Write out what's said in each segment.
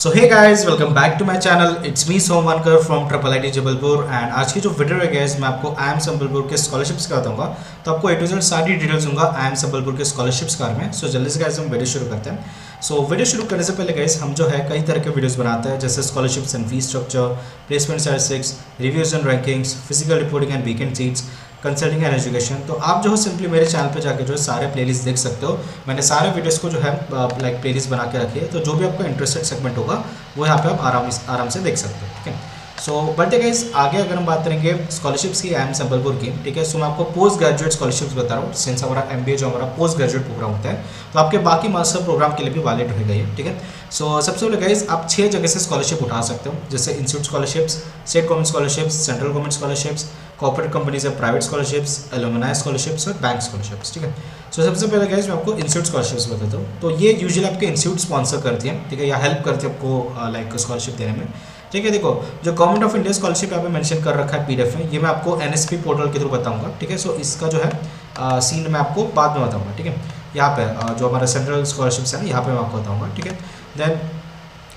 So hey guys, welcome back to my channel. It's me Somwankar from triple IIT Jabalpur. And आज की जो video है guys, मैं आपको आई एम संबलपुर के स्कॉलरशिप्स का बताऊंगा। तो आपको ए टू जेड सारी डिटेल्स दूंगा आई एम संबलपुर के स्कॉलरशिप्स के बारे में। सो जल्दी से गाइस हम वीडियो शुरू करते हैं। सो वीडियो शुरू करने से पहले गाइस, हम जो है कई तरह के वीडियोस बनाते हैं, जैसे scholarships and fees structure, placement statistics, reviews and rankings, physical reporting and weekend seats, consulting and education. तो आप जो है सिंपली मेरे चैनल पे जाकर जो है सारे प्लेलिस्ट देख सकते हो। मैंने सारे वीडियोस को जो है लाइक प्लेलिस्ट बना के रखी है, तो जो भी आपको इंटरेस्टेड सेगमेंट होगा वो यहाँ पे आप आराम से देख सकते हो। ठीक है, सो बढ़ते गाइस आगे। अगर हम बात करेंगे स्कॉलरशिप्स की आई एम संबलपुर की, ठीक है, सो मैं आपको पोस्ट ग्रेजुएट स्कॉलरशिप्स बता रहा हूँ। सिंस हमारा एमबीए जो हमारा पोस्ट ग्रेजुएट प्रोग्राम होता है, तो आपके बाकी मास्टर प्रोग्राम के लिए भी वैलिड रहेगा ये। ठीक है, सो सबसे पहले गाइस आप 6 जगह से स्कॉलरशिप उठा सकते हो, जैसे institute scholarships, state government scholarships, central government scholarships, corporate companies है, प्राइवेट स्कॉलरशिप्स, एलुमनाई स्कॉलरशिप्स और बैंक स्कॉलरशिप्स। ठीक है, सो सबसे पहले गाइस मैं आपको इंस्टीट्यूट स्कॉलरशिप्स बताता हूँ। तो ये यूजुअली आपके इंस्टीट्यूट स्पॉन्सर करती है, ठीक है, या हेल्प करती है आपको लाइक स्कॉलरशिप देने में। ठीक है, देखो जो गवर्नमेंट ऑफ इंडिया स्कॉलरशिप यहाँ पे मेंशन कर रखा है पीडीएफ में, ये मैं आपको एनएसपी पोर्टल के थ्रू बताऊंगा। ठीक है, सो इसका जो है सीन मैं आपको बाद में बताऊंगा। ठीक है, यहाँ पे जो हमारा सेंट्रल स्कॉलरशिप्स है यहाँ पे मैं आपको बताऊंगा। ठीक है, देन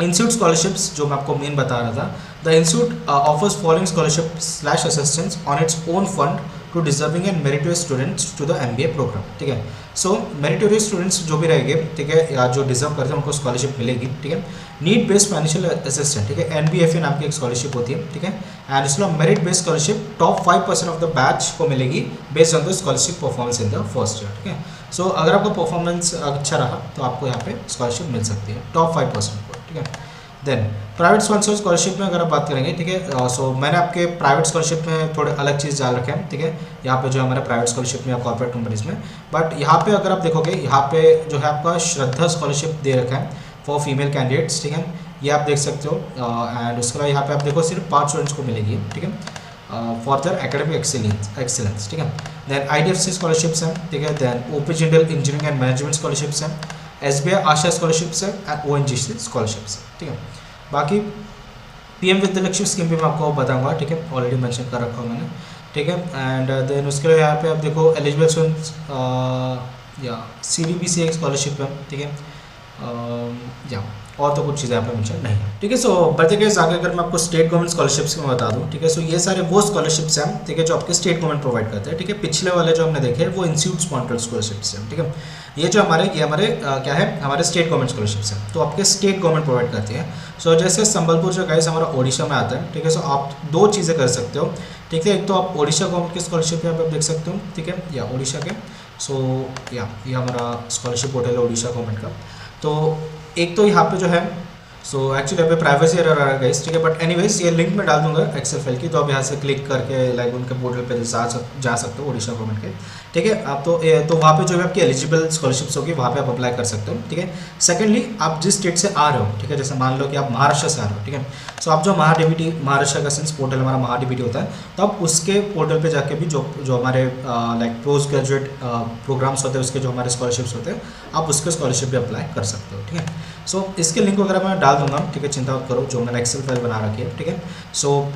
इंस्टीट्यूट स्कॉलरशिप्स जो मैं आपको मेन बता रहा था, the institute offers following scholarship slash assistance on its own fund to deserving and meritorious students to the MBA programme. ठीक है, सो मेरिटोरियस स्टूडेंट्स जो भी रहेंगे, ठीक है, या जो डिजर्व करते हैं उनको स्कॉलरशिप मिलेगी। ठीक है, नीड बेस्ड फाइनेंशियल असिस्टेंट, ठीक है, एनबीएफए नाम की एक स्कॉलरशिप होती है। ठीक है, एंड इसमें merit based scholarship top 5% of the batch को मिलेगी based on the scholarship performance in the first year. ठीक है, सो अगर आपका परफॉर्मेंस अच्छा रहा तो आपको यहाँ पे स्कॉलरशिप मिल सकती है टॉप 5% को। ठीक है, देन प्राइवेट स्पॉन्सर स्कॉलरशिप में अगर आप बात करेंगे, ठीक है, सो मैंने आपके प्राइवेट स्कॉलरशिप में थोड़े अलग चीज़ डाल रखे हैं। ठीक है, यहाँ पे जो है हमारे प्राइवेट स्कॉलरशिप में या कॉर्पोरेट कंपनीज में, बट यहाँ पे अगर आप देखोगे, यहाँ पे जो है आपका श्रद्धा स्कॉलरशिप दे रखा है फॉर फीमेल कैंडिडेट्स। ठीक है, ये आप देख सकते हो। एंड उसके बाद यहाँ पे आप देखो सिर्फ 5 स्टूडेंट्स को मिलेगी। ठीक है, फॉर देयर एकेडमिक एक्सीलेंस। ठीक है, देन आईडीएफसी स्कॉलरशिप्स हैं। ठीक है, then OP Jindal engineering and management scholarships हैं, एसबीआई आशा स्कॉलरशिप्स है एंड ओएनजीसी स्कॉलरशिप्स है। ठीक है, बाकी पीएम विद्यालक्ष्मी स्कीम भी मैं आपको बताऊंगा। ठीक है, ऑलरेडी मेंशन कर रखा हूँ मैंने। ठीक है, एंड देन उसके लिए यहाँ पे आप देखो एलिजिबल स्टूडेंट्स या सीडीबीसी एक स्कॉलरशिप है। ठीक है, या और तो कुछ चीज़ें यहाँ पे मेंशन नहीं है। ठीक है, सो बढ़ते गए आगे अगर मैं आपको स्टेट गवर्नमेंट स्कॉलरशिप्स में बता दूँ, ठीक है, सो ये सारे वो स्कॉलरशिप्स हैं, ठीक है, जो आपके स्टेट गवर्नमेंट प्रोवाइड करते हैं। ठीक है, पिछले वाले जो हमने देखे वो इंस्टीट्यूट स्पॉन्सर्ड स्कॉलरशिप्स हैं। ठीक है, ये हमारे क्या है, हमारे स्टेट गवर्नमेंट स्कॉलरशिप्स हैं, तो आपके स्टेट गवर्नमेंट प्रोवाइड करती है। सो जैसे संबलपुर जो गाइस हमारा ओडिशा में आता है। ठीक है, सो आप 2 चीज़ें कर सकते हो। ठीक है, एक तो आप ओडिशा गवर्नमेंट की स्कॉलरशिप यहाँ पे आप देख सकते हो। ठीक है, या ओडिशा के, सो या ये हमारा स्कॉलरशिप पोर्टल है ओडिशा गवर्नमेंट का। तो एक तो यहाँ पे जो है, सो एक्चुअली यहाँ पे प्राइवेसी एरर आ रहा है गाइस। ठीक है, बट एनीवेज ये लिंक में डाल दूंगा एक्सेल फाइल की, तो आप यहाँ से क्लिक करके लाइक उनके पोर्टल पे जा सकते हो ओडिशा गवर्नमेंट के। ठीक है, आप तो वहाँ पे जो है आपकी एलिजिबल स्कॉलरशिप्स होगी, वहाँ पे आप अप्लाई कर सकते हो। ठीक है, सेकेंडली आप जिस स्टेट से आ रहे हो, ठीक है, जैसे मान लो कि आप महाराष्ट्र से आ रहे हो। ठीक है, सो आप जो महाडीबीटी, महाराष्ट्र का सेंस पोर्टल हमारा महाडीबीटी होता है, तो आप उसके पोर्टल पे जाके भी जो हमारे लाइक पोस्ट ग्रेजुएट प्रोग्राम्स होते हैं, उसके जो हमारे स्कॉलरशिप्स होते हैं, आप उसके स्कॉलरशिप भी अप्लाई कर सकते हो। ठीक है, सो इसके लिंक वगैरह मैं डाल दूंगा। ठीक है, चिंता मत करो, जो मैंने एक्सेल फाइल बना रखी है। ठीक है, सो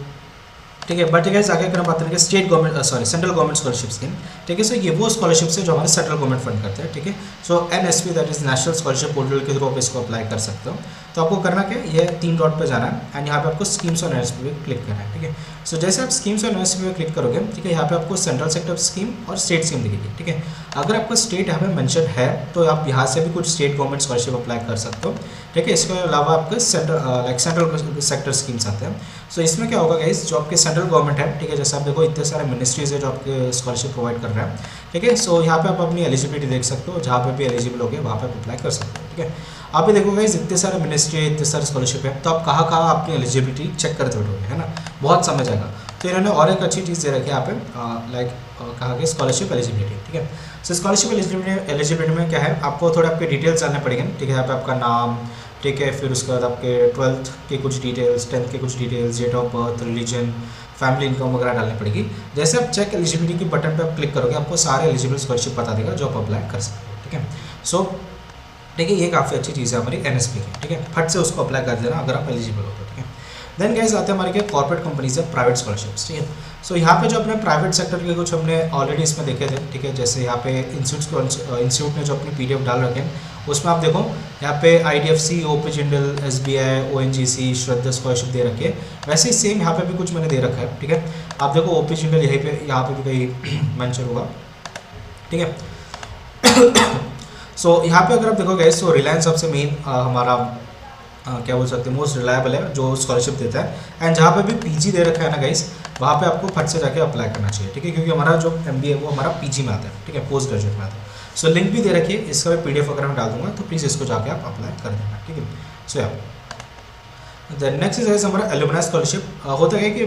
ठीक है, बट ठीक है आगे अगर हम बात करेंगे state government central government scholarship scheme. ठीक है, सो ये वो स्कॉलरशिप है जो हमारे सेंट्रल गवर्नमेंट फंड करते हैं। ठीक है, so NSP that is national scholarship portal के थ्रू आप इसको अप्लाई कर सकते हो। तो आपको करना क्या है, ये 3 डॉट पे जाना है एंड यहाँ पे आपको स्कीम्स ऑन एनएसपी पे क्लिक करना है। ठीक है, सो जैसे आप स्कीम्स ऑन एनएसपी पे क्लिक करोगे, ठीक है, यहाँ पे आपको सेंट्रल सेक्टर स्कीम और स्टेट स्कीम दिखेगी। ठीक है, अगर आपका स्टेट यहाँ पे मेंशन है तो आप यहाँ से भी कुछ स्टेट गवर्नमेंट स्कॉलरशिप अप्लाई कर सकते हो। ठीक है, इसके अलावा आपके सेंट्रल सेक्टर स्कीम्स आते हैं। सो इसमें क्या होगा गाइस, जो आपके सेंट्रल गवर्नमेंट है, ठीक है, जैसे आप देखो इतने सारे मिनिस्ट्रीज है जो आपके स्कॉलरशिप प्रोवाइड कर रहे हैं। ठीक है, सो यहाँ पे आप अपनी एलिजिबिलिटी देख सकते हो, जहाँ पे भी एलिजिबल हो गए वहाँ पे अप्लाई कर सकते हो। ठीक है, आप भी देखो गाइस इतने सारे मिनिस्ट्री है, इतने सारे स्कॉलरशिप है, तो आप कहाँ अपनी एलिजिबिलिटी चेक करते बैठोगे, है ना, बहुत समय जाएगा। तो इन्होंने और एक अच्छी चीज़ दे रखी है यहाँ पे, लाइक कहा गया स्कॉलरशिप एलिजिबिलिटी। ठीक है, सो स्कॉलरशिप एलिजिबिलिटी में क्या है, आपको थोड़े आपके डिटेल्स डालने पड़ेंगे। ठीक है, यहाँ पे आपका नाम, ठीक है, फिर उसके बाद आपके 12th के कुछ डिटेल्स, 10th के कुछ details, date of birth, religion, family income वगैरह डालनी पड़ेगी। जैसे आप चेक एलिजिबिलिटी की बटन पे आप क्लिक करोगे, आपको सारे एलिजिबल स्कॉलरशिप बता देगा जो आप अप्लाई कर सकते हो। ठीक है, सो ठीक है, ये काफ़ी अच्छी चीज़ है हमारी एनएसपी की। ठीक है, फट से उसको अप्लाई कर देना अगर आप एलिजिबल हो तो। ठीक है, देन गाइस आते हैं हमारे क्या कॉर्पोरेट कंपनीज है, प्राइवेट स्कॉलरशिप्स। ठीक है, सो यहाँ पे जो अपने प्राइवेट सेक्टर के कुछ हमने ऑलरेडी इसमें देखे थे। ठीक है, जैसे यहाँ पे इंस्टीट्यूट ने जो अपनी पीडीएफ डाल रखे हैं उसमें आप देखो यहाँ पे IDFC, OP Jindal, SBI, ONGC, श्रद्धा स्कॉलरशिप दे रखी है। वैसे ही सेम यहाँ पे भी कुछ मैंने दे रखा है, ठीक है। आप देखो ओपी जिंदल यहीं पे, यहाँ पे भी कहीं मेंशन होगा, ठीक है। सो यहाँ पे अगर आप देखोगे तो रिलायंस सबसे मेन हमारा क्या बोल सकते हैं मोस्ट रिलायबल है जो स्कॉलरशिप देता है। एंड जहाँ पे भी PG दे रखा है ना गाइस, वहाँ पे आपको फट से जाके अप्लाई करना चाहिए, ठीक है, क्योंकि हमारा जो MBA है वो हमारा PG में आता है, ठीक है, पोस्ट ग्रेजुएट में आता है। सो लिंक भी दे रखी है, इसका मैं PDF वगैरह में डाल दूंगा, तो प्लीज़ इसको जाके आप अप्लाई कर देना, ठीक है। सो या देन नेक्स्ट इज हमारा एलुमनाई स्कॉलरशिप। होता है कि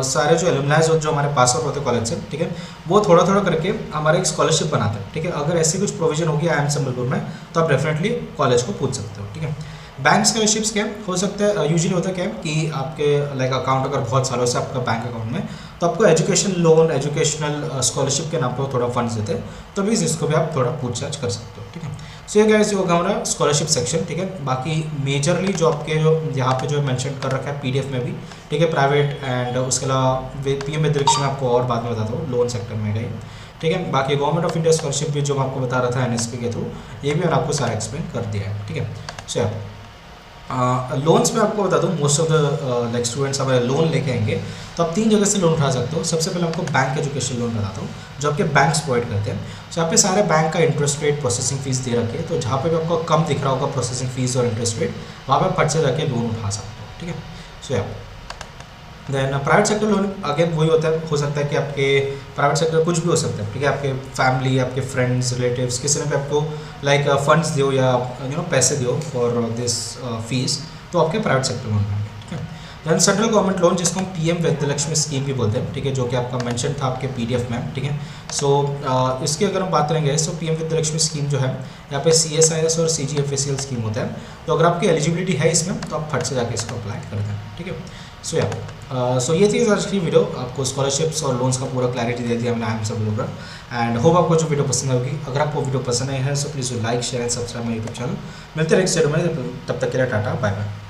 सारे जो एलुमनाइज जो हमारे पास आउट होते हैं कॉलेज से, ठीक है, वो थोड़ा थोड़ा करके हमारे एक स्कॉलरशिप बनाते हैं, ठीक है। अगर ऐसी कुछ प्रोविजन होगी IIM संबलपुर में तो आप डेफिनेटली कॉलेज को पूछ सकते हो, ठीक है। बैंक स्कॉलरशिप्स क्या हो सकता है, यूजुअली होता है क्या कि आपके लाइक अकाउंट अगर बहुत सालों से आपका बैंक अकाउंट में, तो आपको एजुकेशन लोन, एजुकेशनल स्कॉलरशिप के नाम पर थोड़ा फंड्स देते हैं, तो प्लीज़ इसको भी आप थोड़ा पूछताछ कर सकते हो, ठीक है। सो ये गाइस होगा हमारा स्कॉलरशिप सेक्शन, ठीक है। बाकी मेजरली जो आपके जो यहाँ पे जो मेंशन कर रखा है PDF में भी, ठीक है, प्राइवेट एंड उसके अलावा PM विद्यालय में आपको और बाद में बताता हूँ, लोन सेक्टर में गई, ठीक है। बाकी गवर्नमेंट ऑफ इंडिया स्कॉलरशिप भी जो मैं आपको बता रहा था NSP के थ्रू, ये भी मैंने आपको सारा एक्सप्लेन कर दिया है, ठीक है। सो लोन्स में आपको बता दूं, most of the like students हमारे लोन लेके आएंगे तो आप 3 जगह से लोन उठा सकते हो। सबसे पहले आपको बैंक एजुकेशन लोन बताता हूँ जो आपके बैंक्स प्रोवाइड करते हैं। सो यहाँ पे सारे बैंक का इंटरेस्ट रेट, प्रोसेसिंग फीस दे रखी है, तो जहाँ पे भी आपको कम दिख रहा होगा प्रोसेसिंग फीस और इंटरेस्ट रेट, वहाँ पर फट से जाके लोन उठा सकते हो, ठीक है। सो या then private sector loan again वही होता है, हो सकता है कि आपके प्राइवेट सेक्टर कुछ भी हो सकता है, ठीक है, आपके फैमिली, आपके फ्रेंड्स, रिलेटिव्स किसी ने भी आपको लाइक फंड्स दियो या पैसे दियो फॉर दिस फीस, तो आपके प्राइवेट सेक्टर लोन होंगे, ठीक है। देन सेंट्रल गवर्नमेंट लोन जिसको हम PM विद्यालक्ष्मी स्कीम भी बोलते हैं, ठीक है, जो कि आपका मेंशन था आपके PDF में, ठीक है। सो इसकी अगर हम बात करेंगे तो PM विद्यालक्ष्मी स्कीम जो है यहाँ पे CSIS और CGFACL स्कीम होता है, तो अगर आपकी एलिजिबिलिटी है इसमें तो आप फट से जाके इसको अप्लाई कर दें, ठीक है। सो या सो ये थी आज की वीडियो, आपको स्कॉलरशिप्स और लोन्स का पूरा क्लैरिटी दे दिया हमने IIM संबलपुर पर। एंड होप आपको जो वीडियो पसंद होगी, अगर आपको वीडियो पसंद आई है तो please like, share and subscribe my YouTube channel. मिलते हैं नेक्स्ट वीडियो में, तब तक के लिए टाटा, बाय बाय।